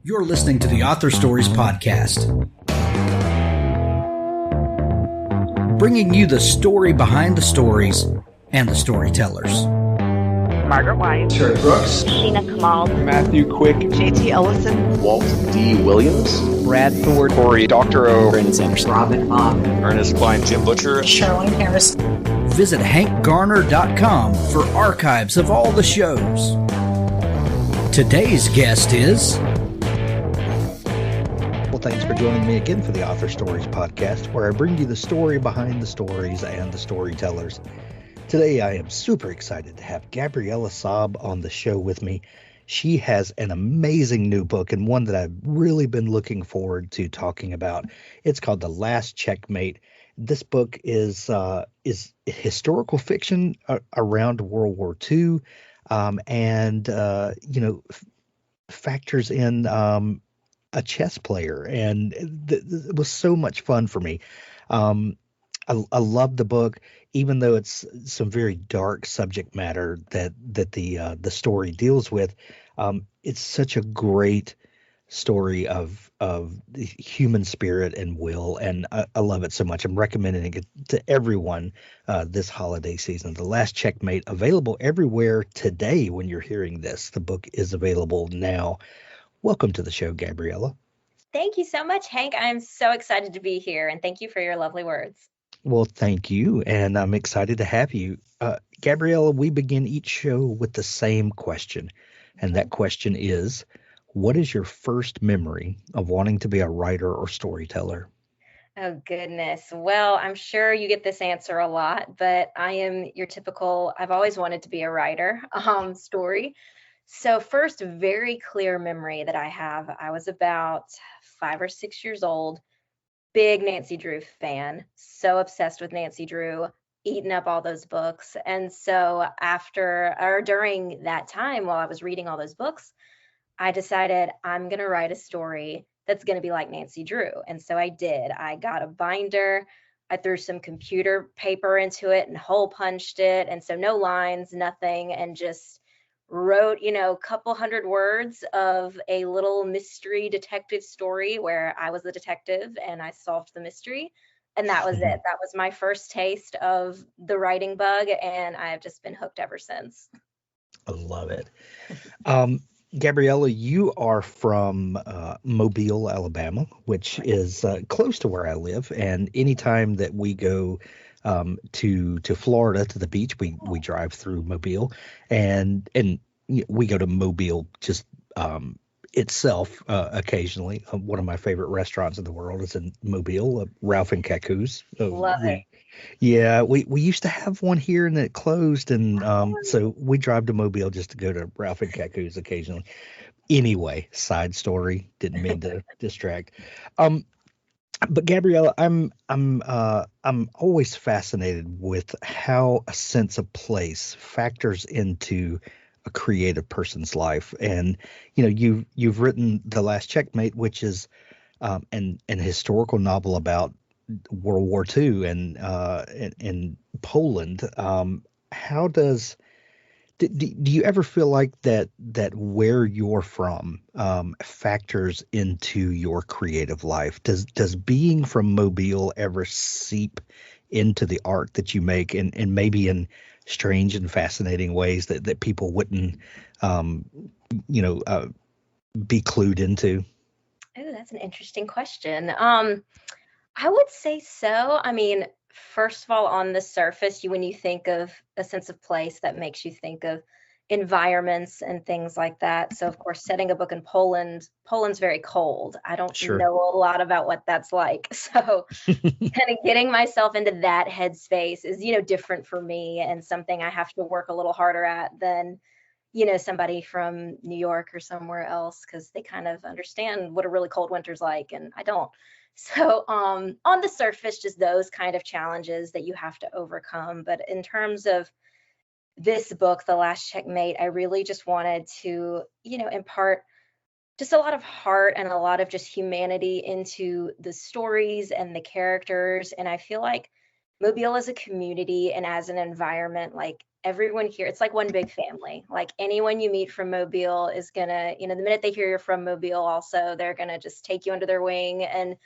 You're listening to the Author Stories Podcast, bringing you the story behind the stories and the storytellers. Margaret White, Terry Brooks, Sheena Kamal, Matthew Quick, JT Ellison, Walt D. Williams, Brad Thor, Corey Doctorow, Brandon Sanderson, Robin Mott, Ernest Klein, Jim Butcher, Sherwin Harris. Visit hankgarner.com for archives of all the shows. Today's guest is... Well, thanks for joining me again for the Author Stories Podcast, where I bring you the story behind the stories and the storytellers. Today, I am super excited to have Gabriella Saab on the show with me. She has an amazing new book and one that I've really been looking forward to talking about. It's called The Last Checkmate. This book is historical fiction around World War II, factors in a chess player, and it was so much fun for me. I love the book, even though it's some very dark subject matter that the story deals with. It's such a great story of the human spirit and will, and I love it so much. I'm recommending it to everyone this holiday season. The Last Checkmate, available everywhere today when you're hearing this. The book is available now. Welcome to the show, Gabriella. Thank you so much, Hank. I'm so excited to be here, and thank you for your lovely words. Well, thank you, and I'm excited to have you. Gabriella, we begin each show with the same question, and that question is, what is your first memory of wanting to be a writer or storyteller? Oh, goodness. Well, I'm sure you get this answer a lot, but I am your typical, I've always wanted to be a writer story. So first, very clear memory that I have, I was about 5 or 6 years old, big Nancy Drew fan, so obsessed with Nancy Drew, eaten up all those books. And so during that time, while I was reading all those books, I decided I'm going to write a story that's going to be like Nancy Drew. And so I did. I got a binder, I threw some computer paper into it and hole punched it. And so no lines, nothing, and just wrote, a couple hundred words of a little mystery detective story where I was the detective and I solved the mystery. And that was it. That was my first taste of the writing bug, and I've just been hooked ever since. I love it. Gabriella, you are from Mobile, Alabama, which is close to where I live. And anytime that we go to Florida, to the beach, we drive through Mobile, and we go to Mobile just itself occasionally. One of my favorite restaurants in the world is in Mobile, Ralph and Kaku's. Love it. Yeah, we used to have one here and it closed, and so we drive to Mobile just to go to Ralph and Kaku's occasionally. Anyway, side story. Didn't mean to distract. But Gabriella, I'm always fascinated with how a sense of place factors into a creative person's life. And you've written The Last Checkmate, which is an historical novel about World War II and in Poland. How do you ever feel like that where you're from factors into your creative life? Does being from Mobile ever seep into the art that you make, and maybe in strange and fascinating ways that people wouldn't be clued into? Oh, that's an interesting question. I would say so. I mean, first of all, on the surface, when you think of a sense of place, that makes you think of environments and things like that. So, of course, setting a book in Poland's very cold. I don't Sure. know a lot about what that's like. So kind of getting myself into that headspace is, different for me, and something I have to work a little harder at than, somebody from New York or somewhere else, because they kind of understand what a really cold winter's like, and I don't. So on the surface, just those kind of challenges that you have to overcome. But in terms of this book, The Last Checkmate, I really just wanted to, impart just a lot of heart and a lot of just humanity into the stories and the characters. And I feel like Mobile as a community and as an environment, like everyone here, it's like one big family. Like anyone you meet from Mobile is gonna, the minute they hear you're from Mobile, also, they're gonna just take you under their wing and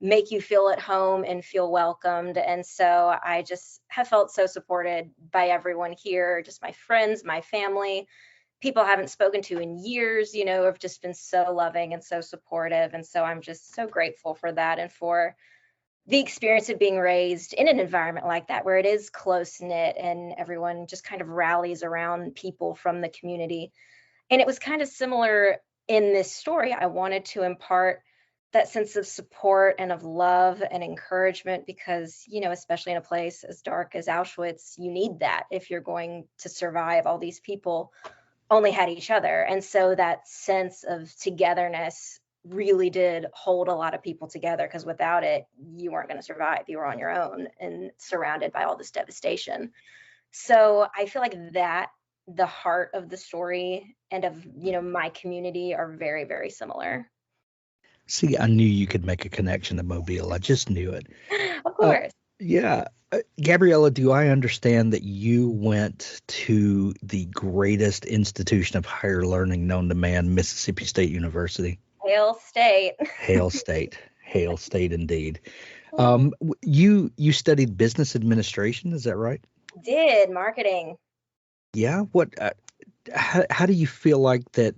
make you feel at home and feel welcomed. And so I just have felt so supported by everyone here, just my friends, my family, people I haven't spoken to in years, have just been so loving and so supportive. And so I'm just so grateful for that and for the experience of being raised in an environment like that, where it is close knit and everyone just kind of rallies around people from the community. And it was kind of similar in this story. I wanted to impart that sense of support and of love and encouragement because, especially in a place as dark as Auschwitz, you need that if you're going to survive. All these people only had each other. And so that sense of togetherness really did hold a lot of people together, because without it, you weren't going to survive. You were on your own and surrounded by all this devastation. So I feel like that the heart of the story and of, my community are very, very similar. See, I knew you could make a connection to Mobile. I just knew it. Of course. Yeah. Gabriella, do I understand that you went to the greatest institution of higher learning known to man, Mississippi State University? Hail State. Hail State. Hail State indeed. You studied business administration, is that right? Did marketing. Yeah. What? How do you feel like that?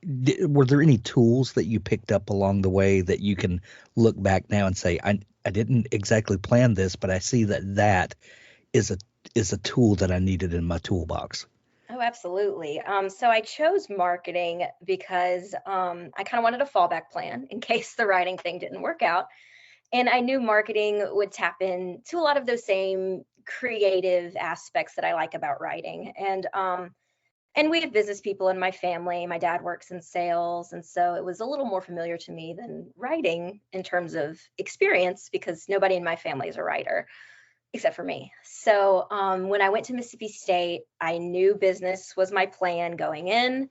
Were there any tools that you picked up along the way that you can look back now and say, I didn't exactly plan this, but I see that is a tool that I needed in my toolbox? Oh, absolutely. So I chose marketing because I kind of wanted a fallback plan in case the writing thing didn't work out. And I knew marketing would tap into a lot of those same creative aspects that I like about writing. And we have business people in my family. My dad works in sales. And so it was a little more familiar to me than writing in terms of experience, because nobody in my family is a writer except for me. So when I went to Mississippi State, I knew business was my plan going in.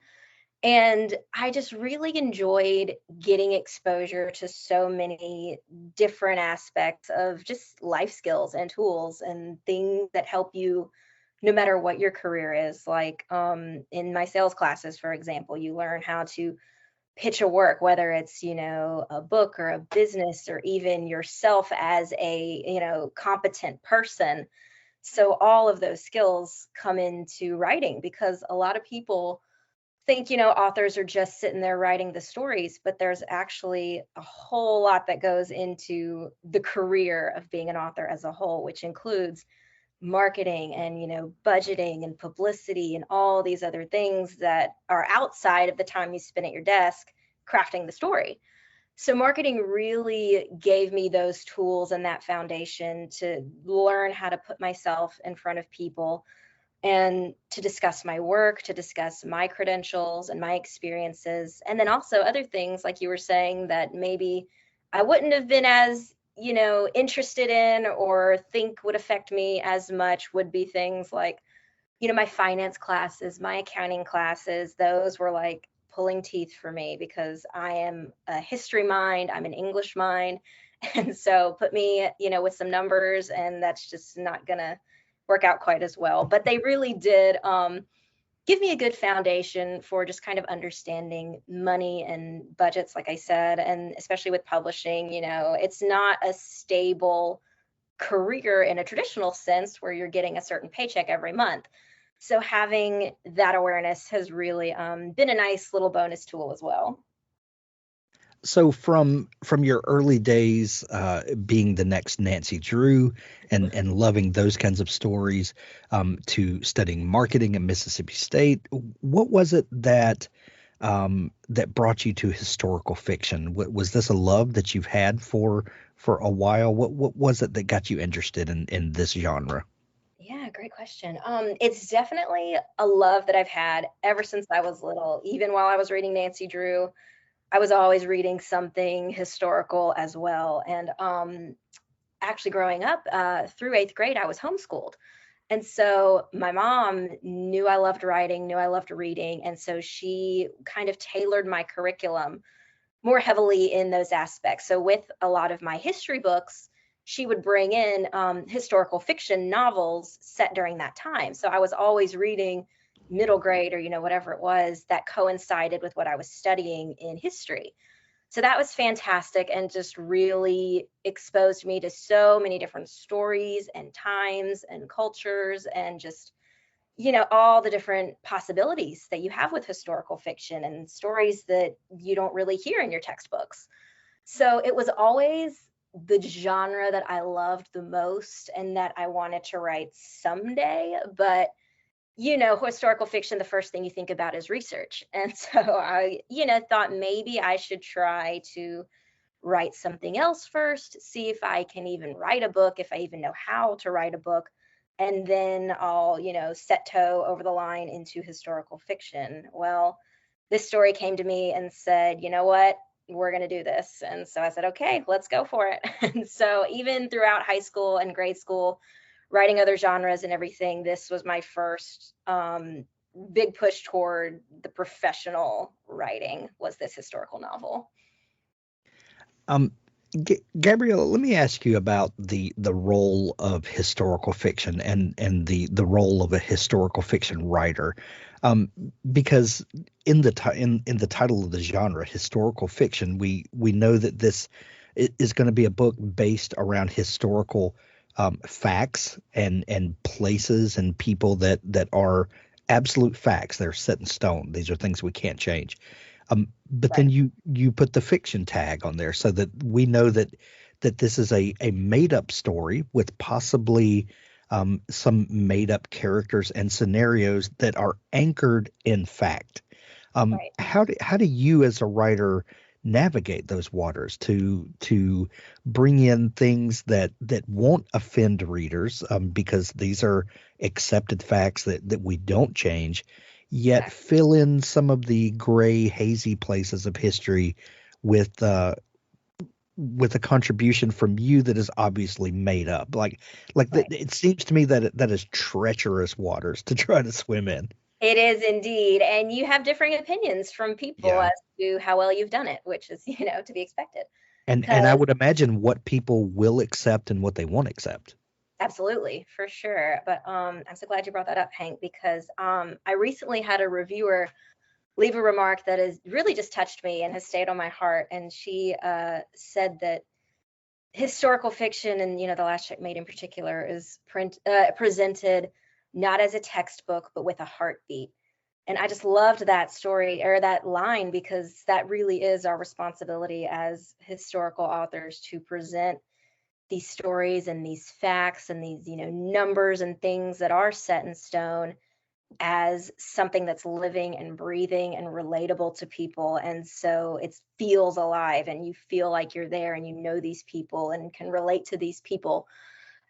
And I just really enjoyed getting exposure to so many different aspects of just life skills and tools and things that help you no matter what your career is. Like in my sales classes, for example, you learn how to pitch a work, whether it's, a book or a business or even yourself as a, competent person. So all of those skills come into writing, because a lot of people think, authors are just sitting there writing the stories, but there's actually a whole lot that goes into the career of being an author as a whole, which includes marketing and, budgeting and publicity and all these other things that are outside of the time you spend at your desk crafting the story. So marketing really gave me those tools and that foundation to learn how to put myself in front of people and to discuss my work, to discuss my credentials and my experiences. And then also other things, like you were saying, that maybe I wouldn't have been as, interested in or think would affect me as much, would be things like, my finance classes, my accounting classes. Those were like pulling teeth for me, because I am a history mind, I'm an English mind. And so put me, with some numbers, and that's just not gonna work out quite as well. But they really did give me a good foundation for just kind of understanding money and budgets, like I said, and especially with publishing, it's not a stable career in a traditional sense where you're getting a certain paycheck every month. So having that awareness has really been a nice little bonus tool as well. So from your early days, being the next Nancy Drew and loving those kinds of stories, to studying marketing at Mississippi State, what was it that brought you to historical fiction? Was this a love that you've had for a while? What was it that got you interested in this genre? Yeah, great question. It's definitely a love that I've had ever since I was little. Even while I was reading Nancy Drew, I was always reading something historical as well. And actually growing up through 8th grade, I was homeschooled. And so my mom knew I loved writing, knew I loved reading. And so she kind of tailored my curriculum more heavily in those aspects. So with a lot of my history books, she would bring in historical fiction novels set during that time. So I was always reading middle grade or, whatever it was that coincided with what I was studying in history. So that was fantastic and just really exposed me to so many different stories and times and cultures and just, all the different possibilities that you have with historical fiction and stories that you don't really hear in your textbooks. So it was always the genre that I loved the most and that I wanted to write someday. But historical fiction, the first thing you think about is research. And so I, thought maybe I should try to write something else first, see if I can even write a book, if I even know how to write a book. And then I'll, set toe over the line into historical fiction. Well, this story came to me and said, you know what? We're going to do this. And so I said, okay, let's go for it. And so even throughout high school and grade school, writing other genres and everything, this was my first big push toward the professional writing, was this historical novel. Gabriella, let me ask you about the role of historical fiction and the role of a historical fiction writer, because in the title of the genre, historical fiction, we know that this is going to be a book based around historical facts and places and people that are absolute facts. They're set in stone. These are things we can't change. But then you put the fiction tag on there so that we know that this is a made up story with possibly some made up characters and scenarios that are anchored in fact. How do you as a writer navigate those waters to bring in things that won't offend readers, because these are accepted facts that we don't change, yet fill in some of the gray, hazy places of history with a contribution from you that is obviously made up. It seems to me that is treacherous waters to try to swim in. It is indeed. And you have differing opinions from people as to how well you've done it, which is, to be expected. And I would imagine what people will accept and what they won't accept. Absolutely, for sure. But I'm so glad you brought that up, Hank, because I recently had a reviewer leave a remark that has really just touched me and has stayed on my heart. And she said that historical fiction and, the Last Checkmate in particular is presented not as a textbook, but with a heartbeat. And I just loved that story or that line, because that really is our responsibility as historical authors to present these stories and these facts and these, numbers and things that are set in stone as something that's living and breathing and relatable to people. And so it feels alive and you feel like you're there and you know these people and can relate to these people.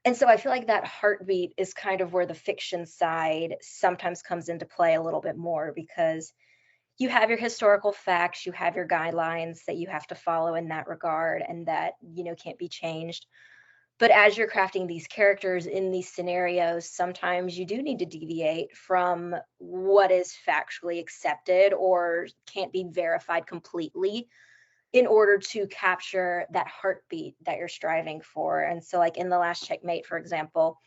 And so I feel like that heartbeat is kind of where the fiction side sometimes comes into play a little bit more, because you have your historical facts, you have your guidelines that you have to follow in that regard and that, can't be changed. But as you're crafting these characters in these scenarios, sometimes you do need to deviate from what is factually accepted or can't be verified completely in order to capture that heartbeat that you're striving for. And so like in The Last Checkmate, for example,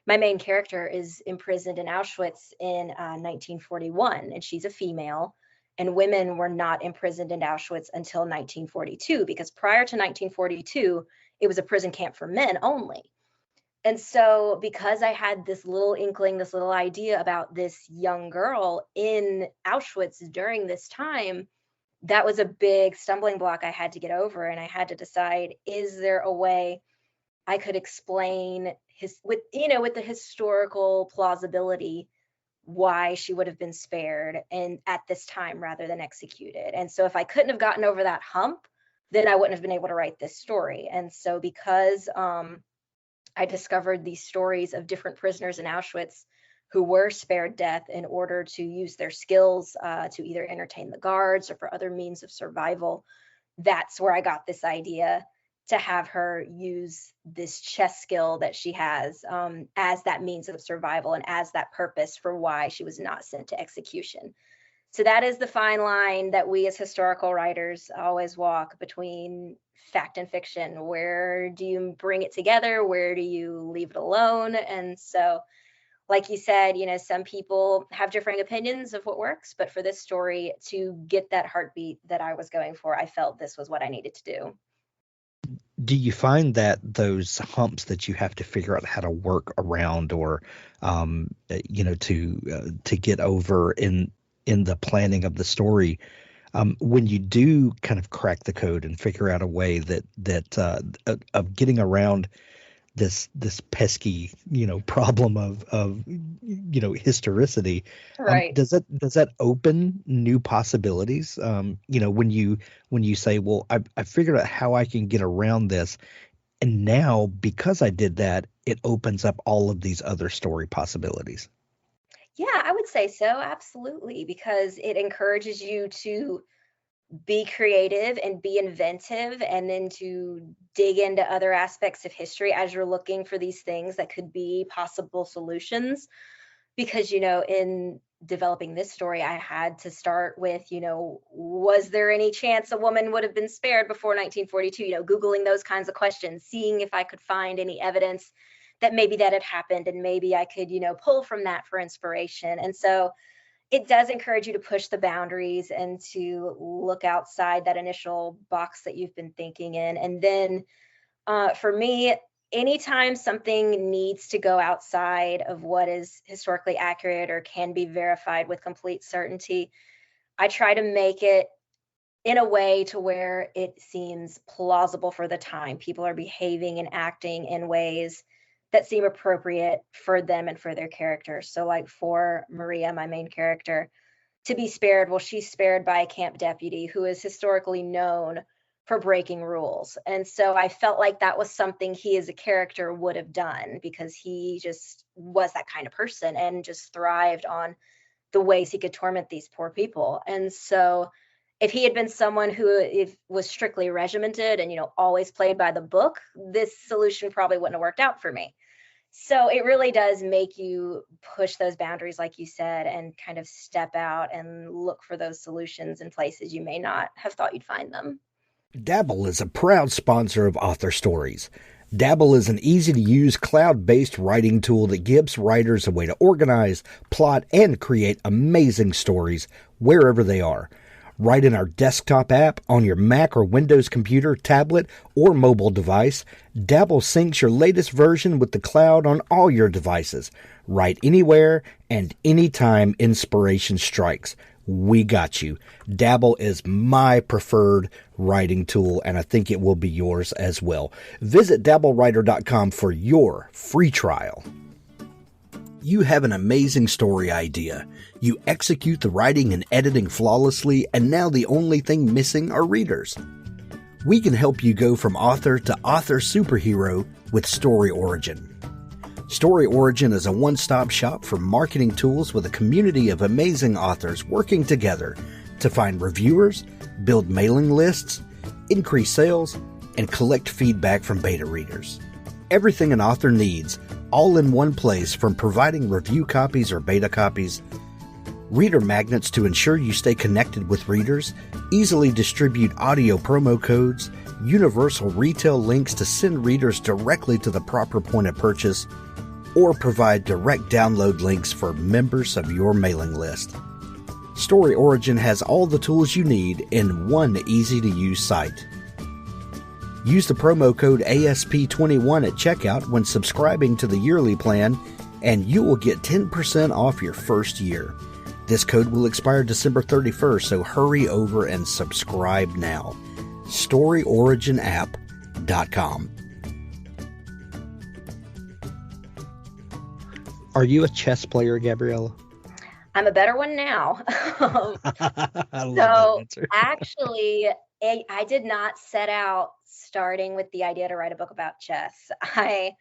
my main character is imprisoned in Auschwitz in 1941, and she's a female, and women were not imprisoned in Auschwitz until 1942, because prior to 1942, it was a prison camp for men only. And so because I had this little inkling, this little idea about this young girl in Auschwitz during this time, that was a big stumbling block I had to get over. And I had to decide, is there a way I could explain with the historical plausibility why she would have been spared and at this time rather than executed. And so if I couldn't have gotten over that hump, then I wouldn't have been able to write this story. And so because I discovered these stories of different prisoners in Auschwitz who were spared death in order to use their skills to either entertain the guards or for other means of survival, that's where I got this idea to have her use this chess skill that she has as that means of survival and as that purpose for why she was not sent to execution. So that is the fine line that we as historical writers always walk between fact and fiction. Where do you bring it together? Where do you leave it alone? And so, like you said, some people have differing opinions of what works, but for this story to get that heartbeat that I was going for, I felt this was what I needed to do. Do you find that those humps that you have to figure out how to work around, or to get over in the planning of the story, when you do kind of crack the code and figure out a way of getting around this pesky problem of historicity, Right. does that open new possibilities? When you say, well, I figured out how I can get around this, and now because I did that, it opens up all of these other story possibilities. Yeah, I would say so. Absolutely. Because it encourages you to be creative and be inventive, and then to dig into other aspects of history as you're looking for these things that could be possible solutions. Because in developing this story, I had to start with, was there any chance a woman would have been spared before 1942? Googling those kinds of questions, seeing if I could find any evidence that maybe that had happened, and maybe I could pull from that for inspiration. And so it does encourage you to push the boundaries and to look outside that initial box that you've been thinking in. And then for me, anytime something needs to go outside of what is historically accurate or can be verified with complete certainty, I try to make it in a way to where it seems plausible for the time. People are behaving and acting in ways that seem appropriate for them and for their characters. So, like for Maria, my main character, to be spared, well, she's spared by a camp deputy who is historically known for breaking rules. And so I felt like that was something he as a character would have done, because he just was that kind of person and just thrived on the ways he could torment these poor people. And so if he had been someone who was strictly regimented and always played by the book, this solution probably wouldn't have worked out for me. So it really does make you push those boundaries, like you said, and kind of step out and look for those solutions in places you may not have thought you'd find them. Dabble is a proud sponsor of Author Stories. Dabble is an easy-to-use cloud-based writing tool that gives writers a way to organize, plot, and create amazing stories wherever they are. Write in our desktop app on your Mac or Windows computer, tablet, or mobile device. Dabble syncs your latest version with the cloud on all your devices. Write anywhere and anytime inspiration strikes. We got you. Dabble is my preferred writing tool, and I think it will be yours as well. Visit dabblewriter.com for your free trial. You have an amazing story idea. You execute the writing and editing flawlessly, and now the only thing missing are readers. We can help you go from author to author superhero with Story Origin. Story Origin is a one-stop shop for marketing tools with a community of amazing authors working together to find reviewers, build mailing lists, increase sales, and collect feedback from beta readers. Everything an author needs, all in one place, from providing review copies or beta copies, reader magnets to ensure you stay connected with readers, easily distribute audio promo codes, universal retail links to send readers directly to the proper point of purchase, or provide direct download links for members of your mailing list. Story Origin has all the tools you need in one easy-to-use site. Use the promo code ASP21 at checkout when subscribing to the yearly plan, and you will get 10% off your first year. This code will expire December 31st, so hurry over and subscribe now. StoryOriginApp.com. Are you a chess player, Gabriella? I'm a better one now. I love that So answer. actually, I did not set out starting with the idea to write a book about chess. I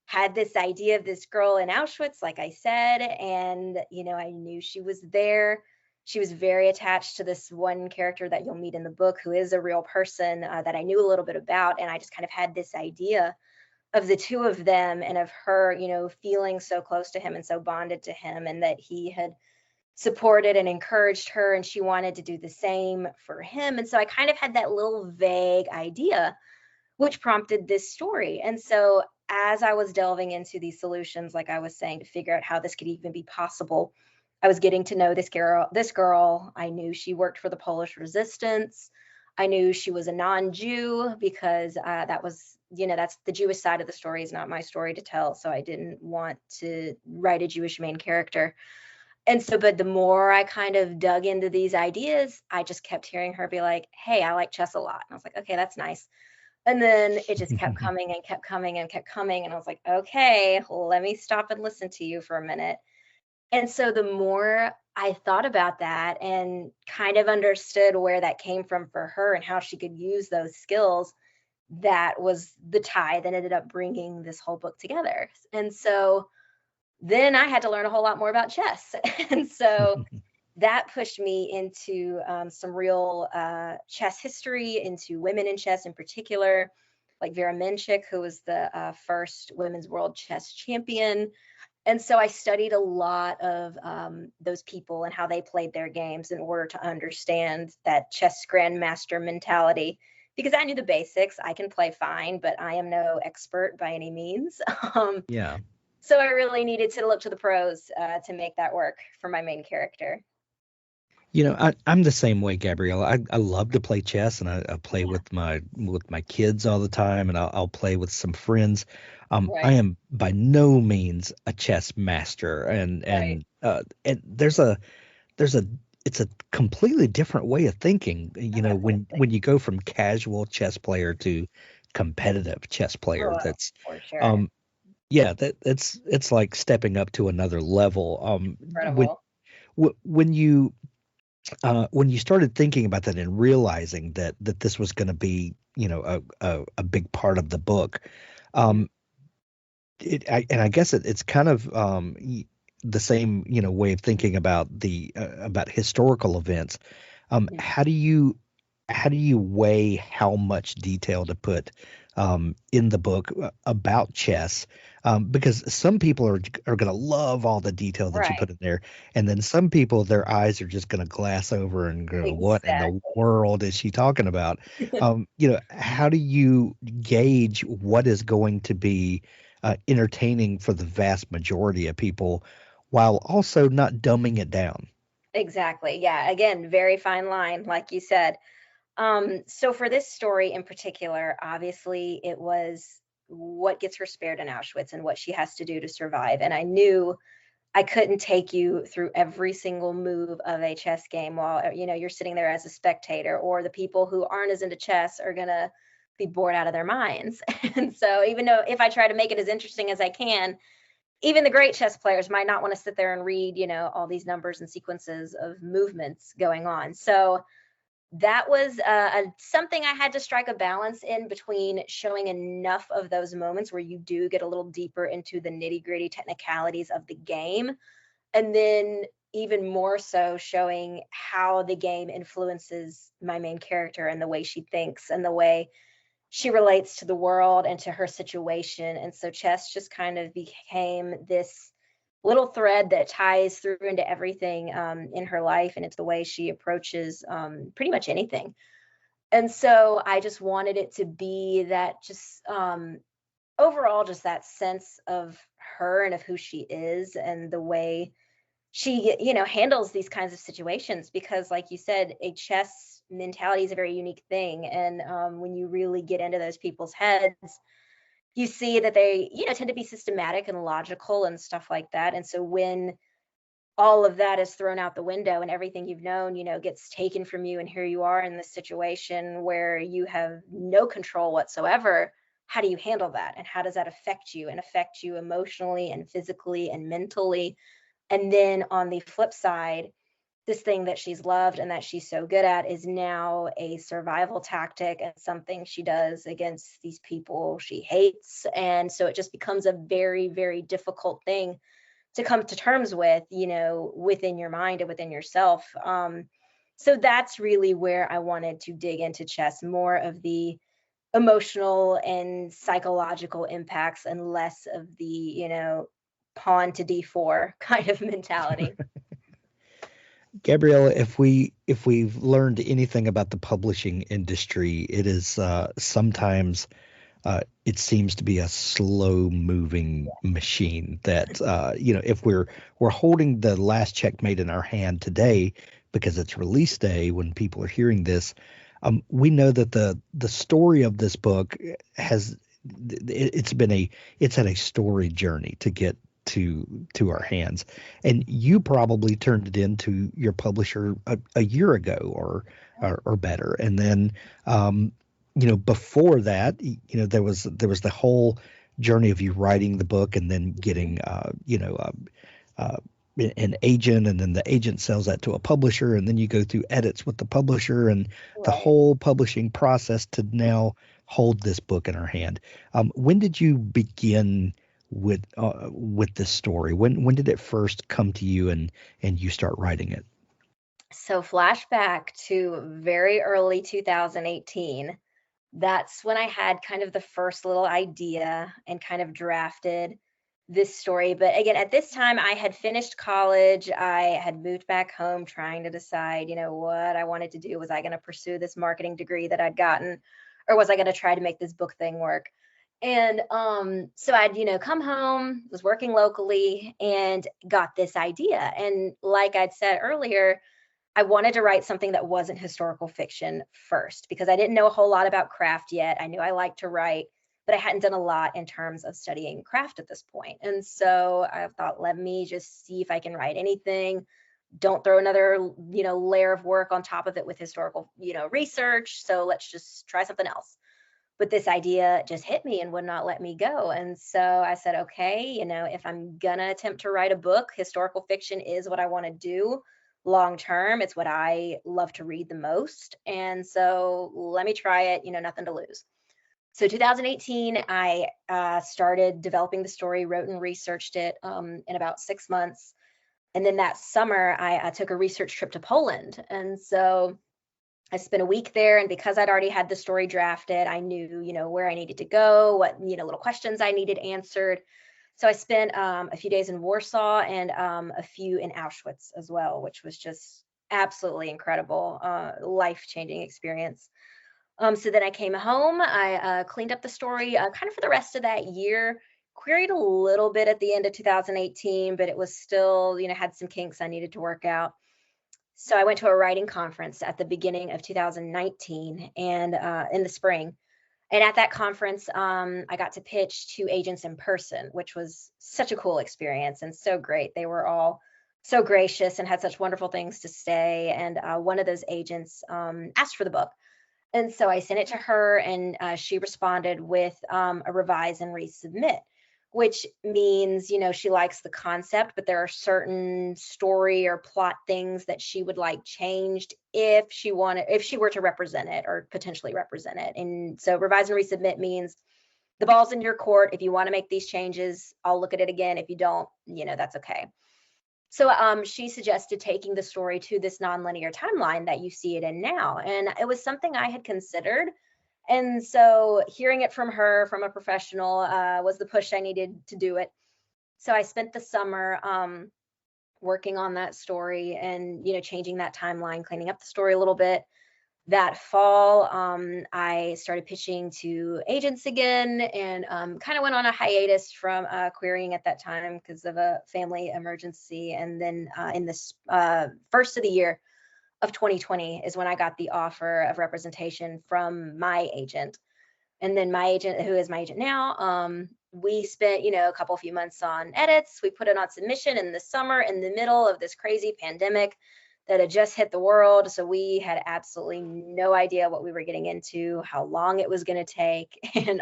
had this idea of this girl in Auschwitz, like I said, and I knew she was there. She was very attached to this one character that you'll meet in the book, who is a real person that I knew a little bit about, and I just kind of had this idea of the two of them and of her, feeling so close to him and so bonded to him, and that he had supported and encouraged her, and she wanted to do the same for him. And so I kind of had that little vague idea, which prompted this story. And so as I was delving into these solutions, like I was saying, to figure out how this could even be possible, I was getting to know this girl. I knew she worked for the Polish resistance. I knew she was a non-Jew because that was, that's the Jewish side of the story, is not my story to tell. So I didn't want to write a Jewish main character. And so, but the more I kind of dug into these ideas, I just kept hearing her be like, hey, I like chess a lot. And I was like, okay, that's nice. And then it just kept coming and kept coming and kept coming. And I was like, okay, let me stop and listen to you for a minute. And so the more I thought about that and kind of understood where that came from for her and how she could use those skills, that was the tie that ended up bringing this whole book together. And so then I had to learn a whole lot more about chess. And so that pushed me into some real chess history, into women in chess in particular, like Vera Menchik, who was the first women's world chess champion. And so I studied a lot of those people and how they played their games in order to understand that chess grandmaster mentality, because I knew the basics. I can play fine, but I am no expert by any means. Yeah. So I really needed to look to the pros to make that work for my main character. I'm the same way, Gabriella. I love to play chess, and I play with my kids all the time, and I'll play with some friends. Right. I am by no means a chess master, and there's a it's a completely different way of thinking. When you go from casual chess player to competitive chess player, that's for sure. yeah, it's like stepping up to another level. Incredible. When you started thinking about that and realizing that this was going to be, a big part of the book, and I guess it's kind of the same, way of thinking about about historical events. How do you weigh how much detail to put in the book about chess? Because some people are going to love all the detail that you put in there, and then some people, their eyes are just going to glass over and go, "What in the world is she talking about?" How do you gauge what is going to be entertaining for the vast majority of people, while also not dumbing it down? Exactly. Yeah. Again, very fine line, like you said. So for this story in particular, obviously it was what gets her spared in Auschwitz and what she has to do to survive. And I knew I couldn't take you through every single move of a chess game while, you're sitting there as a spectator, or the people who aren't as into chess are going to be bored out of their minds. And so even though if I try to make it as interesting as I can, even the great chess players might not want to sit there and read, all these numbers and sequences of movements going on. So that was something I had to strike a balance in between showing enough of those moments where you do get a little deeper into the nitty gritty technicalities of the game, and then even more so showing how the game influences my main character and the way she thinks and the way she relates to the world and to her situation. And so chess just kind of became this little thread that ties through into everything in her life, and it's the way she approaches pretty much anything. And so I just wanted it to be that, just overall, just that sense of her and of who she is and the way she handles these kinds of situations, because like you said, a chess mentality is a very unique thing. And when you really get into those people's heads, you see that they tend to be systematic and logical and stuff like that. And so when all of that is thrown out the window and everything you've known gets taken from you, and here you are in this situation where you have no control whatsoever, how do you handle that, and how does that affect you emotionally and physically and mentally? And then on the flip side, this thing that she's loved and that she's so good at is now a survival tactic and something she does against these people she hates. And so it just becomes a very, very difficult thing to come to terms with, within your mind and within yourself. So that's really where I wanted to dig into chess, more of the emotional and psychological impacts and less of the, pawn to D4 kind of mentality. Gabriella, if we've learned anything about the publishing industry, it is sometimes it seems to be a slow moving machine that if we're holding the Last Checkmate in our hand today because it's release day when people are hearing this, we know that the story of this book has it's had a story journey to get to our hands, and you probably turned it into your publisher a year ago or better, and then before that, there was the whole journey of you writing the book and then getting an agent, and then the agent sells that to a publisher, and then you go through edits with the publisher and the Right. whole publishing process to now hold this book in our hand. When did you begin with this story? When did it first come to you and you start writing it? So flashback to very early 2018. That's when I had kind of the first little idea and kind of drafted this story. But again, at this time, I had finished college. I had moved back home trying to decide, what I wanted to do. Was I going to pursue this marketing degree that I'd gotten, or was I going to try to make this book thing work? And so I'd, come home, was working locally, and got this idea. And like I'd said earlier, I wanted to write something that wasn't historical fiction first because I didn't know a whole lot about craft yet. I knew I liked to write, but I hadn't done a lot in terms of studying craft at this point. And so I thought, let me just see if I can write anything. Don't throw another, layer of work on top of it with historical, research. So let's just try something else. But this idea just hit me and would not let me go. And so I said, okay, if I'm gonna attempt to write a book, historical fiction is what I want to do long term. It's what I love to read the most. And so let me try it, nothing to lose. So 2018, I started developing the story, wrote and researched it in about 6 months. And then that summer, I took a research trip to Poland. And so I spent a week there. And because I'd already had the story drafted, I knew, where I needed to go, what, little questions I needed answered. So I spent a few days in Warsaw and a few in Auschwitz as well, which was just absolutely incredible, life-changing experience. So then I came home, I cleaned up the story kind of for the rest of that year, queried a little bit at the end of 2018, but it was still, had some kinks I needed to work out. So I went to a writing conference at the beginning of 2019 and in the spring. And at that conference, I got to pitch to agents in person, which was such a cool experience and so great. They were all so gracious and had such wonderful things to say. And one of those agents asked for the book. And so I sent it to her, and she responded with a revise and resubmit, which means, she likes the concept, but there are certain story or plot things that she would like changed if she were to represent it or potentially represent it. And so revise and resubmit means the ball's in your court. If you want to make these changes, I'll look at it again. If you don't, that's okay. So she suggested taking the story to this nonlinear timeline that you see it in now. And it was something I had considered. And so hearing it from her, from a professional, was the push I needed to do it. So I spent the summer working on that story and, changing that timeline, cleaning up the story a little bit. That fall, I started pitching to agents again and kind of went on a hiatus from querying at that time because of a family emergency. And then in this first of the year of 2020 is when I got the offer of representation from my agent. And then my agent, who is my agent now, we spent, a few months on edits. We put it on submission in the summer in the middle of this crazy pandemic that had just hit the world. So we had absolutely no idea what we were getting into, how long it was going to take. And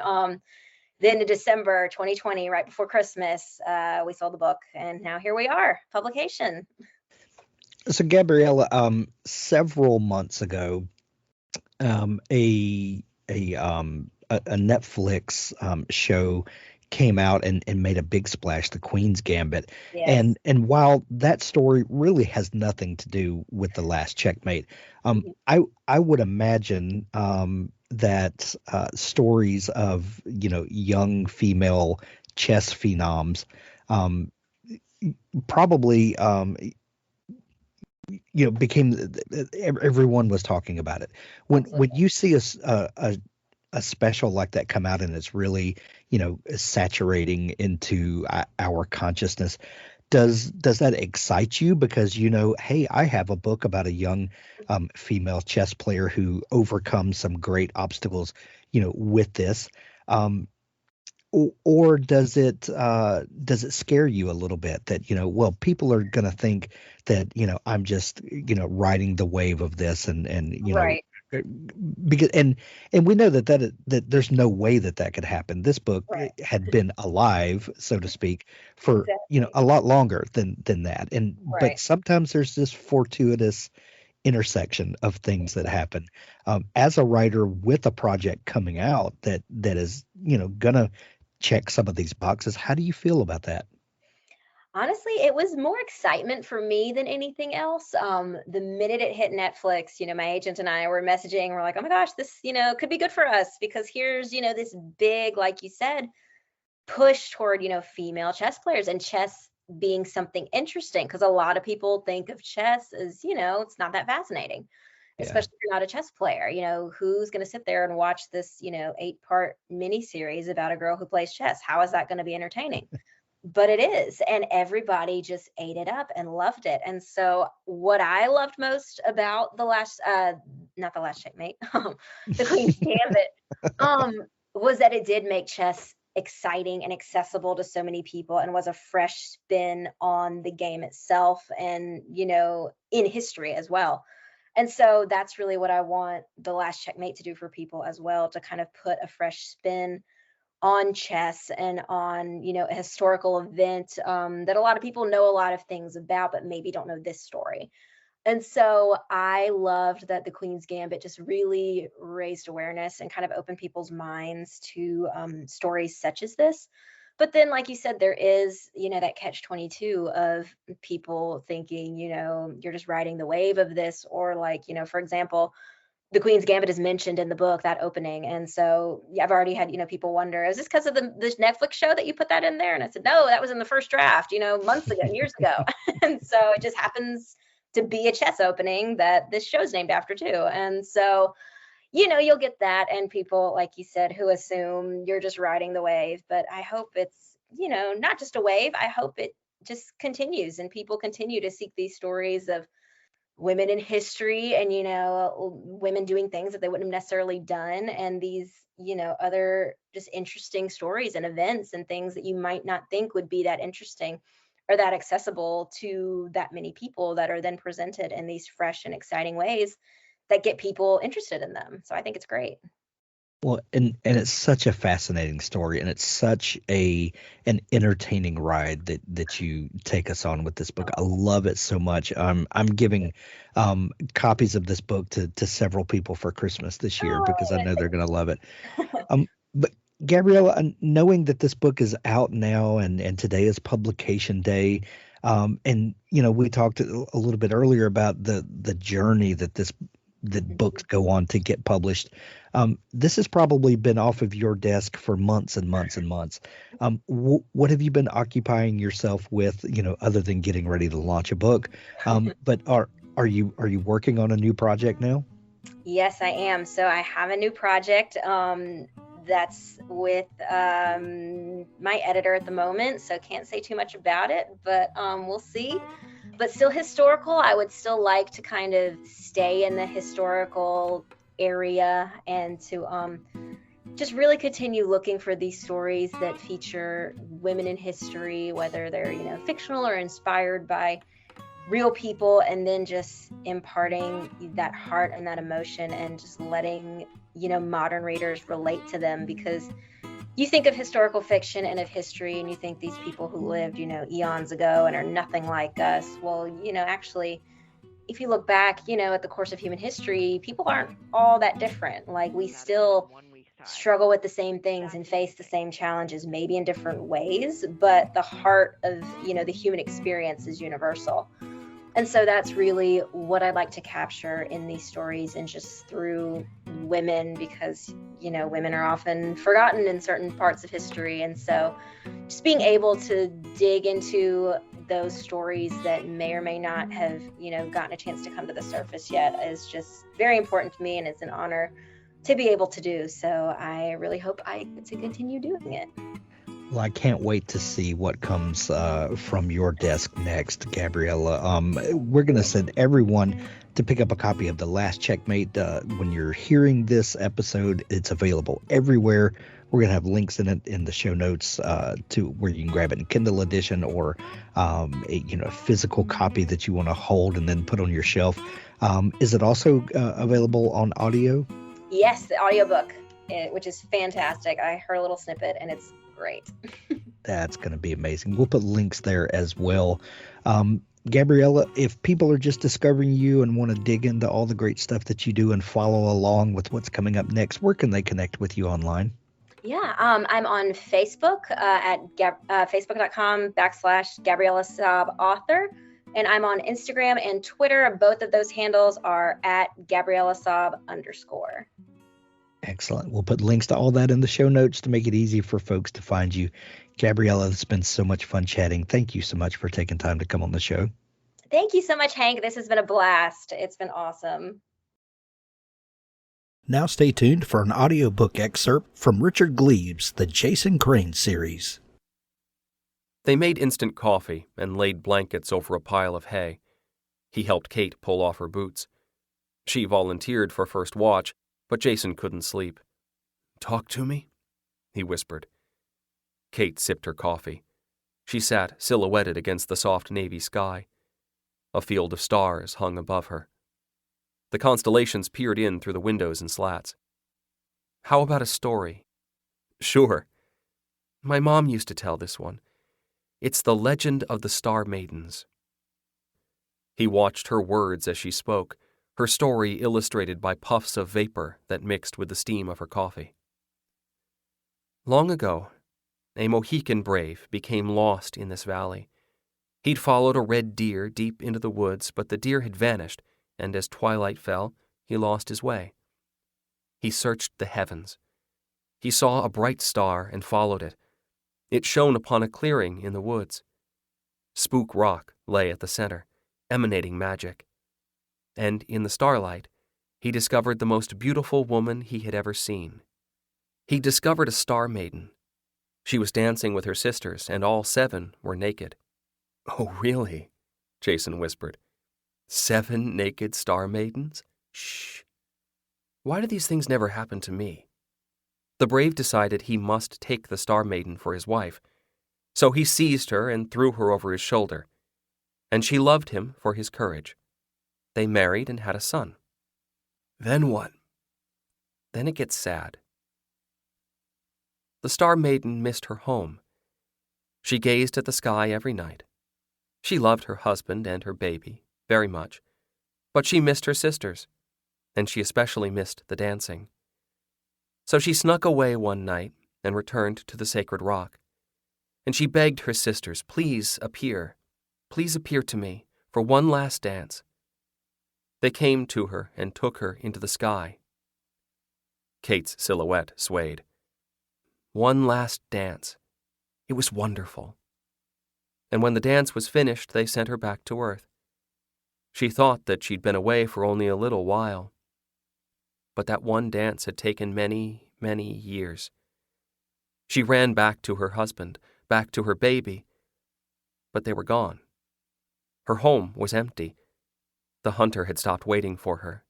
then in December 2020, right before Christmas, we sold the book. And now here we are, publication. So Gabriella, several months ago, a Netflix show came out and made a big splash, the Queens Gambit. Yes. And while that story really has nothing to do with the Last Checkmate, I would imagine that stories of young female chess phenoms probably became everyone was talking about it. When you see a special like that come out and it's really saturating into our consciousness, does that excite you because hey, I have a book about a young female chess player who overcomes some great obstacles with this, or does it scare you a little bit that well, people are going to think that I'm just riding the wave of this and Right. because and we know that there's no way that could happen. This book Right. had been alive, so to speak, for Exactly. a lot longer than that. And Right. but sometimes there's this fortuitous intersection of things that happen. As a writer with a project coming out that is gonna check some of these boxes, how do you feel about that? Honestly, it was more excitement for me than anything else. The minute it hit Netflix, my agent and I were messaging. We're like, oh my gosh, this, could be good for us because here's, this big, like you said, push toward, female chess players and chess being something interesting because a lot of people think of chess as, it's not that fascinating, Yeah. especially if you're not a chess player. Who's going to sit there and watch this, 8-part miniseries about a girl who plays chess? How is that going to be entertaining? But it is, and everybody just ate it up and loved it. And so what I loved most about not the Last Checkmate, the Queen's Gambit, was that it did make chess exciting and accessible to so many people and was a fresh spin on the game itself and, in history as well. And so that's really what I want the Last Checkmate to do for people as well, to kind of put a fresh spin on chess and on a historical event that a lot of people know a lot of things about but maybe don't know this story. And so I loved that the Queen's Gambit just really raised awareness and kind of opened people's minds to stories such as this. But then, like you said, there is that catch-22 of people thinking you're just riding the wave of this, or like for example, the Queen's Gambit is mentioned in the book, that opening. And so I've already had, people wonder, is this because of this Netflix show that you put that in there? And I said, no, that was in the first draft, months ago, years ago. And so it just happens to be a chess opening that this show's named after too. And so, you'll get that. And people, like you said, who assume you're just riding the wave. But I hope it's, not just a wave. I hope it just continues and people continue to seek these stories of women in history and women doing things that they wouldn't have necessarily done, and these other just interesting stories and events and things that you might not think would be that interesting or that accessible to that many people, that are then presented in these fresh and exciting ways that get people interested in them. So I think it's great. Well, and it's such a fascinating story, and it's such an entertaining ride that you take us on with this book. I love it so much. I'm giving copies of this book to several people for Christmas this year because I know they're going to love it. But Gabriella, knowing that this book is out now and today is publication day, and we talked a little bit earlier about the journey that books go on to get published. This has probably been off of your desk for months and months and months. What have you been occupying yourself with, other than getting ready to launch a book? But are you working on a new project now? Yes, I am. So I have a new project that's with my editor at the moment, so can't say too much about it, but we'll see. But still historical. I would still like to kind of stay in the historical area and to just really continue looking for these stories that feature women in history, whether they're fictional or inspired by real people, and then just imparting that heart and that emotion and just letting modern readers relate to them. Because you think of historical fiction and of history and you think these people who lived eons ago and are nothing like us. Well, actually, if you look back at the course of human history, people aren't all that different. Like, we still struggle with the same things and face the same challenges, maybe in different ways, but the heart of the human experience is universal. And so that's really what I'd like to capture in these stories, and just through women, because, women are often forgotten in certain parts of history. And so just being able to dig into those stories that may or may not have, gotten a chance to come to the surface yet is just very important to me, and it's an honor to be able to do. So I really hope I get to continue doing it. Well, I can't wait to see what comes from your desk next, Gabriella. We're going to send everyone to pick up a copy of The Last Checkmate. When you're hearing this episode, it's available everywhere. We're going to have links in it in the show notes to where you can grab it in Kindle edition or a physical copy that you want to hold and then put on your shelf. Is it also available on audio? Yes, the audiobook, which is fantastic. I heard a little snippet and it's great. That's going to be amazing. We'll put links there as well. Gabriella, if people are just discovering you and want to dig into all the great stuff that you do and follow along with what's coming up next, where can they connect with you online? Yeah, I'm on Facebook at facebook.com/Gabriella Saab author. And I'm on Instagram and Twitter. Both of those handles are at Gabriella Saab _. Excellent. We'll put links to all that in the show notes to make it easy for folks to find you. Gabriella, it's been so much fun chatting. Thank you so much for taking time to come on the show. Thank you so much, Hank. This has been a blast. It's been awesome. Now stay tuned for an audiobook excerpt from Richard Gleaves' The Jason Crane series. They made instant coffee and laid blankets over a pile of hay. He helped Kate pull off her boots. She volunteered for first watch, but Jason couldn't sleep. "Talk to me?" he whispered. Kate sipped her coffee. She sat silhouetted against the soft navy sky. A field of stars hung above her. The constellations peered in through the windows and slats. "How about a story?" "Sure. My mom used to tell this one. It's the legend of the Star Maidens." He watched her words as she spoke, her story illustrated by puffs of vapor that mixed with the steam of her coffee. Long ago, a Mohican brave became lost in this valley. He'd followed a red deer deep into the woods, but the deer had vanished, and as twilight fell, he lost his way. He searched the heavens. He saw a bright star and followed it. It shone upon a clearing in the woods. Spook Rock lay at the center, emanating magic. And in the starlight, he discovered the most beautiful woman he had ever seen. He discovered a star maiden. She was dancing with her sisters, and all 7 were naked. "Oh, really?" Jason whispered. 7 naked star maidens? Shh. Why do these things never happen to me? The brave decided he must take the Star Maiden for his wife, so he seized her and threw her over his shoulder, and she loved him for his courage. They married and had a son. Then what? Then it gets sad. The Star Maiden missed her home. She gazed at the sky every night. She loved her husband and her baby very much, but she missed her sisters, and she especially missed the dancing. So she snuck away one night and returned to the sacred rock. And she begged her sisters, please appear to me for one last dance. They came to her and took her into the sky. Kate's silhouette swayed. One last dance. It was wonderful. And when the dance was finished, they sent her back to Earth. She thought that she'd been away for only a little while. But that one dance had taken many, many years. She ran back to her husband, back to her baby, but they were gone. Her home was empty. The hunter had stopped waiting for her.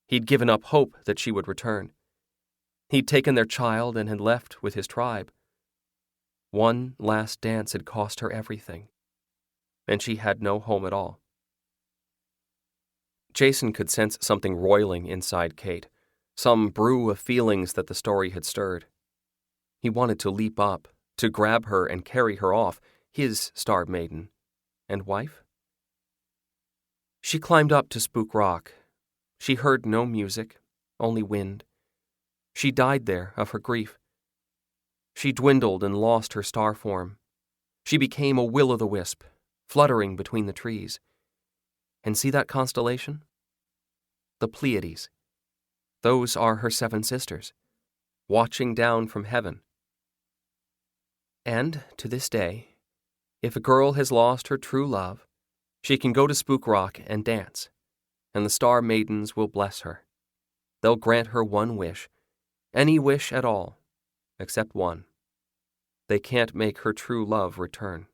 He'd given up hope that she would return. He'd taken their child and had left with his tribe. One last dance had cost her everything, and she had no home at all. Jason could sense something roiling inside Kate, some brew of feelings that the story had stirred. He wanted to leap up, to grab her and carry her off, his Star Maiden and wife. She climbed up to Spook Rock. She heard no music, only wind. She died there of her grief. She dwindled and lost her star form. She became a will-o'-the-wisp, fluttering between the trees. And see that constellation? The Pleiades. Those are her 7 sisters, watching down from heaven. And, to this day, If a girl has lost her true love, she can go to Spook Rock and dance, and the Star Maidens will bless her. They'll grant her one wish, any wish at all, except one. They can't make her true love return.